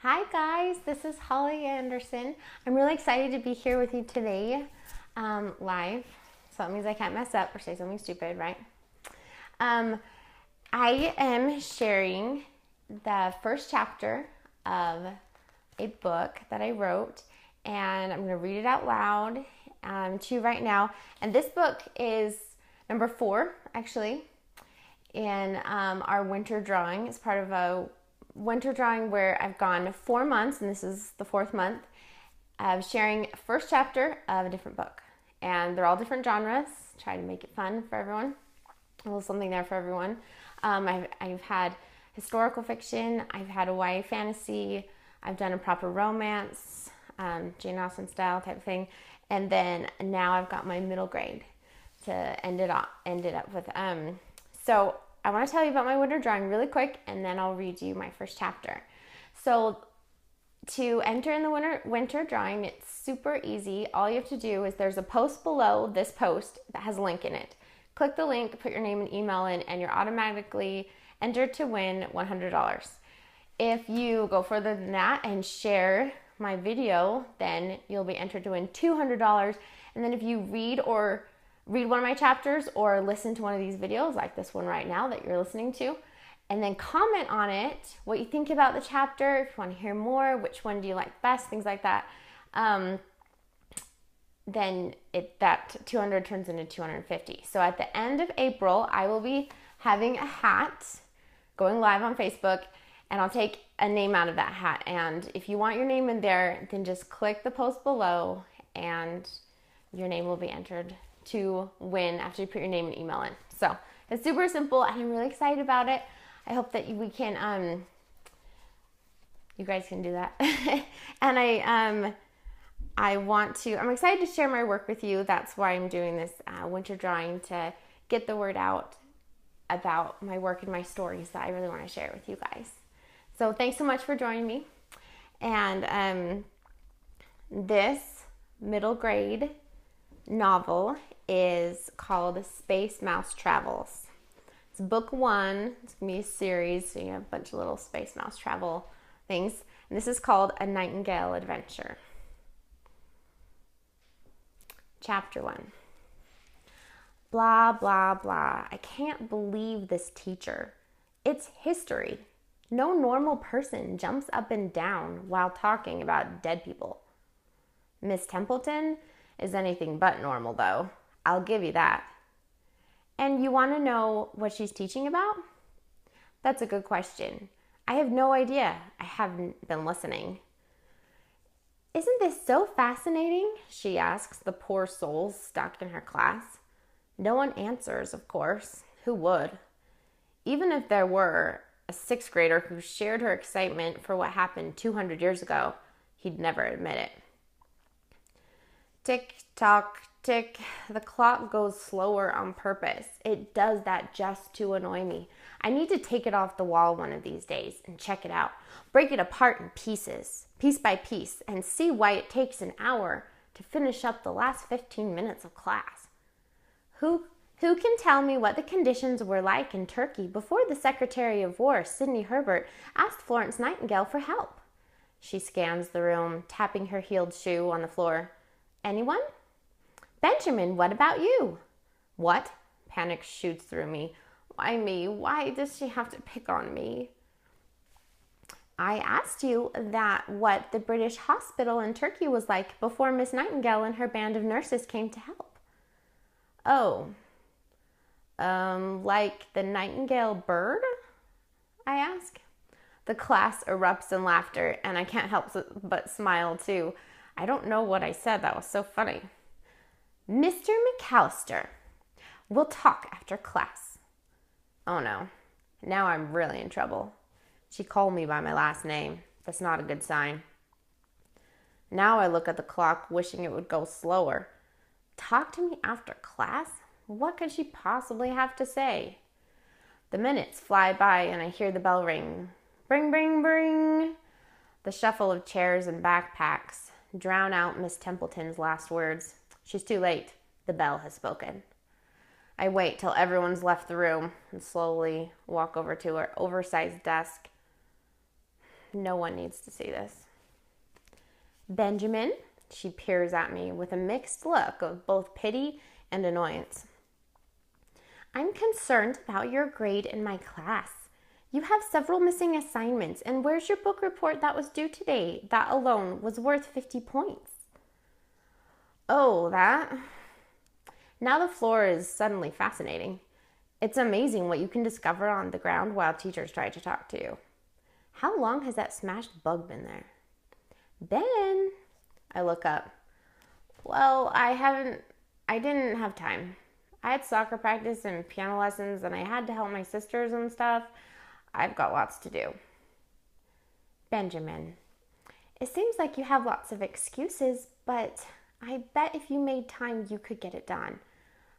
Hi guys, this is Holly Anderson. I'm really excited to be here with you today, live. So that means I can't mess up or say something stupid, right? I am sharing the first chapter of a book that I wrote, and I'm going to read it out loud to you right now. And this book is number 4, actually, in our winter drawing. It's part of a winter drawing where I've gone 4 months, and this is the 4th month, of sharing first chapter of a different book. And they're all different genres. Try to make it fun for everyone. A little something there for everyone. I've had historical fiction. I've had a YA fantasy. I've done a proper romance, Jane Austen style type of thing. And then now I've got my middle grade to end it up with. So I want to tell you about my winter drawing really quick, and then I'll read you my first chapter. So to enter in the winter drawing, it's super easy. All you have to do is there's a post below this post that has a link in it. Click the link, put your name and email in, and you're automatically entered to win $100. If you go further than that and share my video, then you'll be entered to win $200. And then if you read one of my chapters or listen to one of these videos, like this one right now that you're listening to, and then comment on it, what you think about the chapter, if you want to hear more, which one do you like best, things like that, then that 200 turns into 250. So at the end of April, I will be having a hat going live on Facebook, and I'll take a name out of that hat. And if you want your name in there, then just click the post below and your name will be entered to win after you put your name and email in. So it's super simple. I'm really excited about it. I hope that you guys can do that. And I'm excited to share my work with you. That's why I'm doing this winter drawing, to get the word out about my work and my stories that I really want to share with you guys. So thanks so much for joining me. And this middle grade novel is called Space Mouse Travels. It's book 1. It's going to be a series, so you have a bunch of little space mouse travel things. And this is called A Nightingale Adventure. Chapter 1. Blah, blah, blah. I can't believe this teacher. It's history. No normal person jumps up and down while talking about dead people. Miss Templeton is anything but normal, though. I'll give you that. And you want to know what she's teaching about? That's a good question. I have no idea. I haven't been listening. Isn't this so fascinating? She asks the poor souls stuck in her class. No one answers, of course. Who would? Even if there were a 6th grader who shared her excitement for what happened 200 years ago, he'd never admit it. Tick, tock, tick. The clock goes slower on purpose. It does that just to annoy me. I need to take it off the wall one of these days and check it out. Break it apart in pieces, piece by piece, and see why it takes an hour to finish up the last 15 minutes of class. Who can tell me what the conditions were like in Turkey before the Secretary of War, Sidney Herbert, asked Florence Nightingale for help? She scans the room, tapping her heeled shoe on the floor. Anyone? Benjamin, what about you? What? Panic shoots through me. Why me? Why does she have to pick on me? I asked you what the British hospital in Turkey was like before Miss Nightingale and her band of nurses came to help. Oh, like the Nightingale bird? I ask. The class erupts in laughter, and I can't help but smile too. I don't know what I said. That was so funny. Mr. McAllister, we'll talk after class. Oh no, now I'm really in trouble. She called me by my last name. That's not a good sign. Now I look at the clock, wishing it would go slower. Talk to me after class? What could she possibly have to say? The minutes fly by and I hear the bell ring. Bring, bring, bring. The shuffle of chairs and backpacks drown out Miss Templeton's last words. She's too late. The bell has spoken. I wait till everyone's left the room and slowly walk over to her oversized desk. No one needs to see this. Benjamin, she peers at me with a mixed look of both pity and annoyance. I'm concerned about your grade in my class. You have several missing assignments, and where's your book report that was due today? That alone was worth 50 points. Oh, that? Now the floor is suddenly fascinating. It's amazing what you can discover on the ground while teachers try to talk to you. How long has that smashed bug been there? Ben, I look up. Well, I didn't have time. I had soccer practice and piano lessons, and I had to help my sisters and stuff. I've got lots to do. Benjamin, it seems like you have lots of excuses, but I bet if you made time, you could get it done.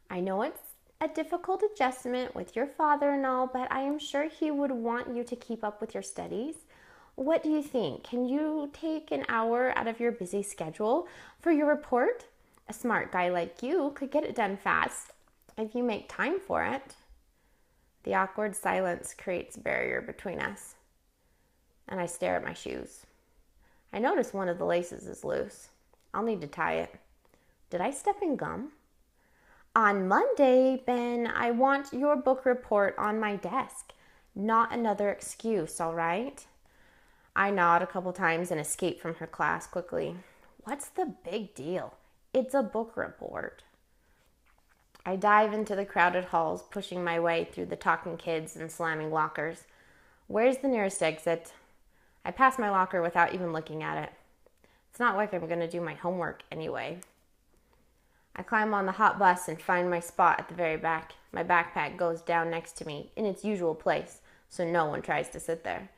I know it's a difficult adjustment with your father and all, but I am sure he would want you to keep up with your studies. What do you think? Can you take an hour out of your busy schedule for your report? A smart guy like you could get it done fast if you make time for it. The awkward silence creates a barrier between us, and I stare at my shoes. I notice one of the laces is loose. I'll need to tie it. Did I step in gum? On Monday, Ben, I want your book report on my desk. Not another excuse, all right? I nod a couple times and escape from her class quickly. What's the big deal? It's a book report. I dive into the crowded halls, pushing my way through the talking kids and slamming lockers. Where's the nearest exit? I pass my locker without even looking at it. It's not like I'm going to do my homework anyway. I climb on the hot bus and find my spot at the very back. My backpack goes down next to me in its usual place, so no one tries to sit there.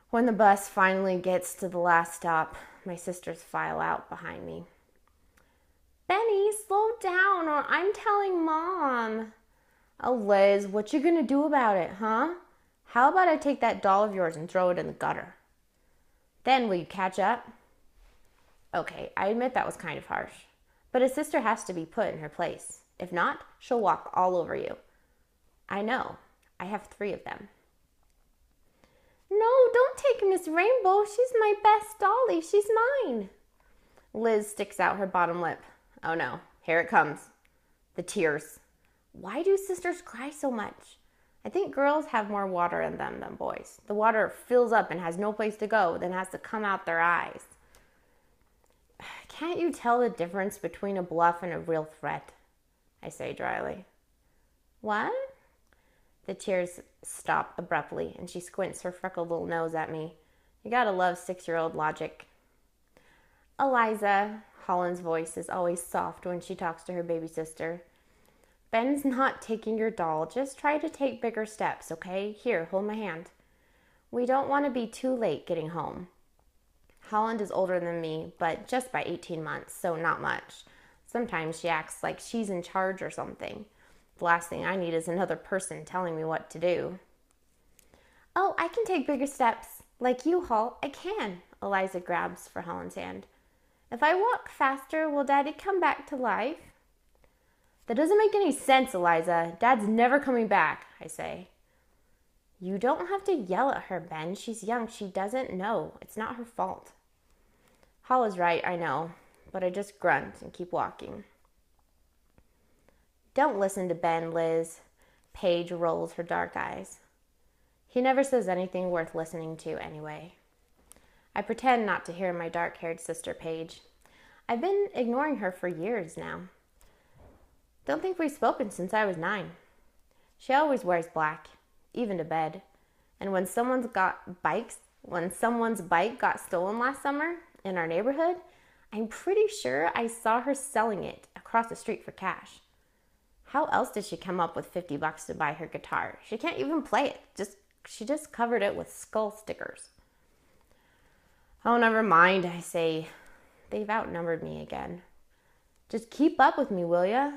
When the bus finally gets to the last stop, my sisters file out behind me. Benny, slow down or I'm telling Mom. Oh, Liz, what you gonna do about it, huh? How about I take that doll of yours and throw it in the gutter? Then will you catch up? Okay, I admit that was kind of harsh. But a sister has to be put in her place. If not, she'll walk all over you. I know. I have 3 of them. No, don't take Miss Rainbow. She's my best dolly. She's mine. Liz sticks out her bottom lip. Oh no, here it comes. The tears. Why do sisters cry so much? I think girls have more water in them than boys. The water fills up and has no place to go, then has to come out their eyes. Can't you tell the difference between a bluff and a real threat? I say dryly. What? The tears stop abruptly, and she squints her freckled little nose at me. You gotta love 6-year-old logic. Eliza, Holland's voice is always soft when she talks to her baby sister. Ben's not taking your doll. Just try to take bigger steps, okay? Here, hold my hand. We don't want to be too late getting home. Holland is older than me, but just by 18 months, so not much. Sometimes she acts like she's in charge or something. The last thing I need is another person telling me what to do. Oh, I can take bigger steps. Like you, Hall, I can. Eliza grabs for Holland's hand. If I walk faster, will Daddy come back to life? That doesn't make any sense, Eliza. Dad's never coming back, I say. You don't have to yell at her, Ben. She's young. She doesn't know. It's not her fault. Hall is right, I know, but I just grunt and keep walking. Don't listen to Ben, Liz. Paige rolls her dark eyes. He never says anything worth listening to anyway. I pretend not to hear my dark-haired sister, Paige. I've been ignoring her for years now. Don't think we've spoken since I was 9. She always wears black, even to bed. And when someone's bike got stolen last summer in our neighborhood, I'm pretty sure I saw her selling it across the street for cash. How else did she come up with $50 to buy her guitar? She can't even play it. She just covered it with skull stickers. Oh, never mind, I say. They've outnumbered me again. Just keep up with me, will ya?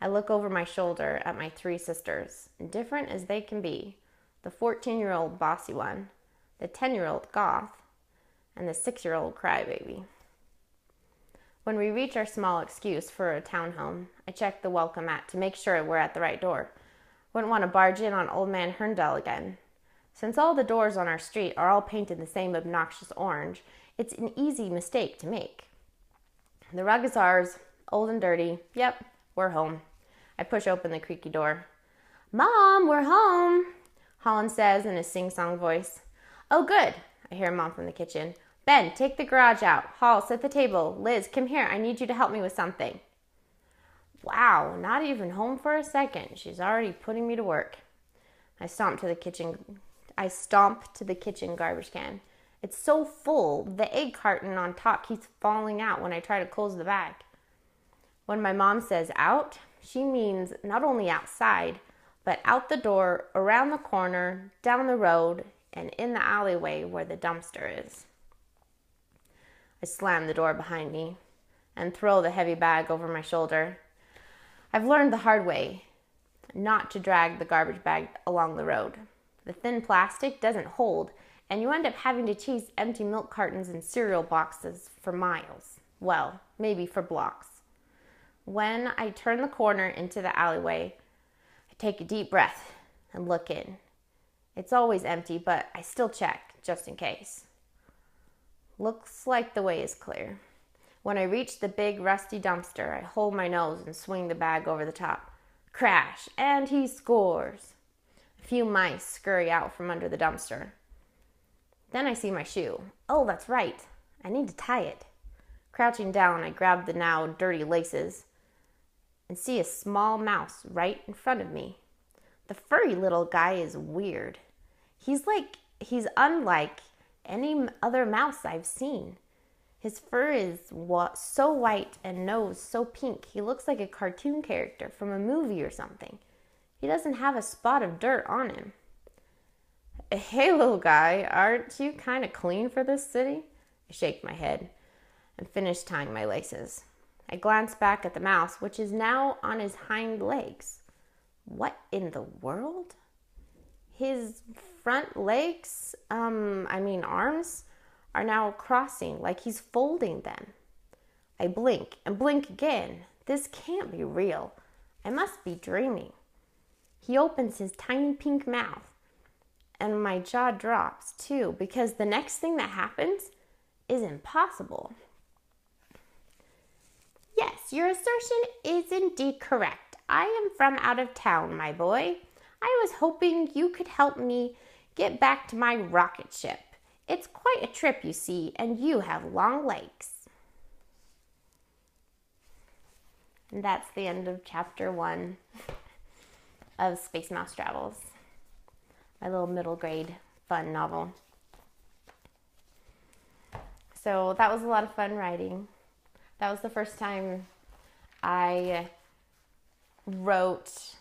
I look over my shoulder at my 3 sisters, different as they can be. The 14-year-old bossy one, the 10-year-old goth, and the 6-year-old crybaby. When we reach our small excuse for a townhome, I check the welcome mat to make sure we're at the right door. Wouldn't want to barge in on old man Herndal again. Since all the doors on our street are all painted the same obnoxious orange, it's an easy mistake to make. The rug is ours, old and dirty. Yep, we're home. I push open the creaky door. Mom, we're home, Holland says in a sing-song voice. Oh, good, I hear Mom from the kitchen. Ben, take the garage out. Hall, set the table. Liz, come here. I need you to help me with something. Wow, not even home for a second. She's already putting me to work. I stomp to the kitchen garbage can. It's so full, the egg carton on top keeps falling out when I try to close the bag. When my mom says out, she means not only outside, but out the door, around the corner, down the road, and in the alleyway where the dumpster is. I slam the door behind me and throw the heavy bag over my shoulder. I've learned the hard way not to drag the garbage bag along the road. The thin plastic doesn't hold, and you end up having to chase empty milk cartons and cereal boxes for miles. Well, maybe for blocks. When I turn the corner into the alleyway, I take a deep breath and look in. It's always empty, but I still check, just in case. Looks like the way is clear. When I reach the big rusty dumpster, I hold my nose and swing the bag over the top. Crash, and he scores. A few mice scurry out from under the dumpster. Then I see my shoe. Oh, that's right. I need to tie it. Crouching down, I grab the now dirty laces and see a small mouse right in front of me. The furry little guy is weird. He's unlike any other mouse I've seen. His fur is so white and nose so pink. He looks like a cartoon character from a movie or something. He doesn't have a spot of dirt on him. Hey, little guy, aren't you kind of clean for this city? I shake my head and finish tying my laces. I glance back at the mouse, which is now on his hind legs. What in the world? His front legs, arms, are now crossing like he's folding them. I blink and blink again. This can't be real. I must be dreaming. He opens his tiny pink mouth, and my jaw drops too, because the next thing that happens is impossible. Yes, your assertion is indeed correct. I am from out of town, my boy. I was hoping you could help me get back to my rocket ship. It's quite a trip, you see, and you have long legs. And that's the end of chapter 1 of Space Mouse Travels, my little middle grade fun novel. So that was a lot of fun writing. That was the first time I wrote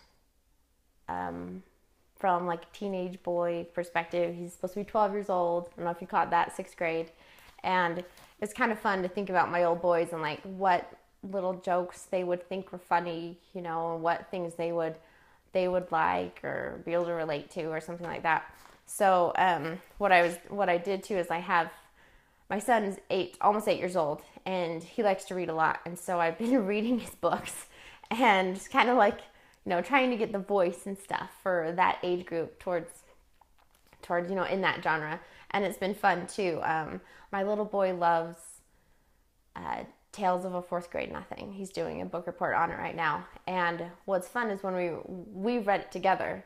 from like a teenage boy perspective. He's supposed to be 12 years old. I don't know if you caught that, 6th grade. And it's kind of fun to think about my old boys and like what little jokes they would think were funny, you know, and what things they would like or be able to relate to or something like that. So what I did too is I have my son's almost 8 years old, and he likes to read a lot. And so I've been reading his books and just kind of like, you know, trying to get the voice and stuff for that age group towards, you know, in that genre. And it's been fun too. My little boy loves Tales of a Fourth Grade Nothing. He's doing a book report on it right now. And what's fun is when we read it together,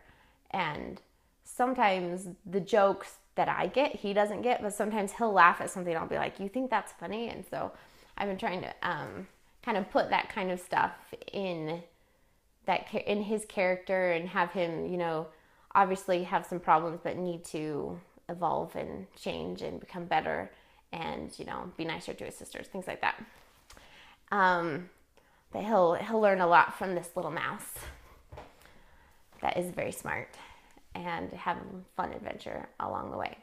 and sometimes the jokes that I get, he doesn't get, but sometimes he'll laugh at something. I'll be like, you think that's funny? And so I've been trying to kind of put that kind of stuff in his character and have him, you know, obviously have some problems, but need to evolve and change and become better and, you know, be nicer to his sisters, things like that. But he'll learn a lot from this little mouse that is very smart and have a fun adventure along the way.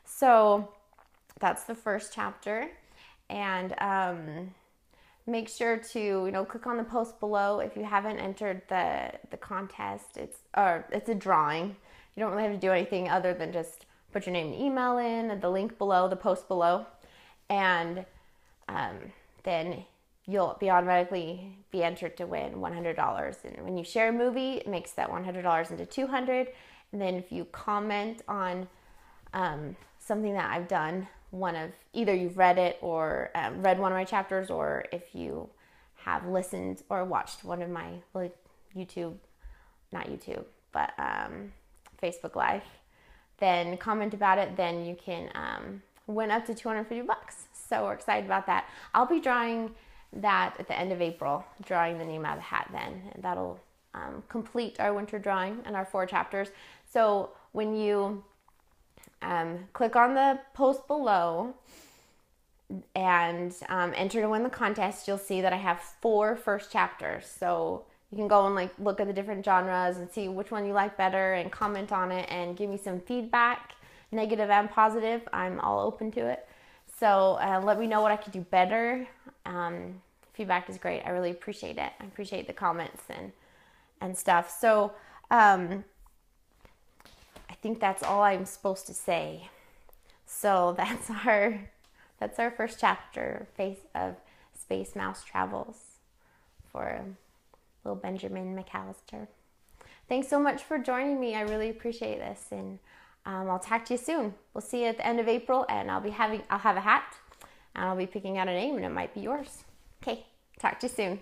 So that's the first chapter. And make sure to, you know, click on the post below if you haven't entered the contest. It's a drawing. You don't really have to do anything other than just put your name and email in, the link below, the post below, and then you'll automatically be entered to win $100. And when you share a movie, it makes that $100 into $200, And then if you comment on something that I've done, either you've read it or read one of my chapters, or if you have listened or watched one of my Facebook Live, then comment about it, then you can win up to $250. So we're excited about that. I'll be drawing that at the end of April, drawing the name out of the hat then. And that'll complete our winter drawing and our 4 chapters. So when you click on the post below and enter to win the contest, you'll see that I have 4 first chapters. So you can go and look at the different genres and see which one you like better and comment on it and give me some feedback, negative and positive. I'm all open to it. So let me know what I could do better. Feedback is great. I really appreciate it. I appreciate the comments and stuff. So I think that's all I'm supposed to say. So that's our first chapter of Space Mouse Travels for little Benjamin McAllister. Thanks so much for joining me. I really appreciate this, and I'll talk to you soon. We'll see you at the end of April, and I'll have a hat, and I'll be picking out a name, and it might be yours. Okay, talk to you soon.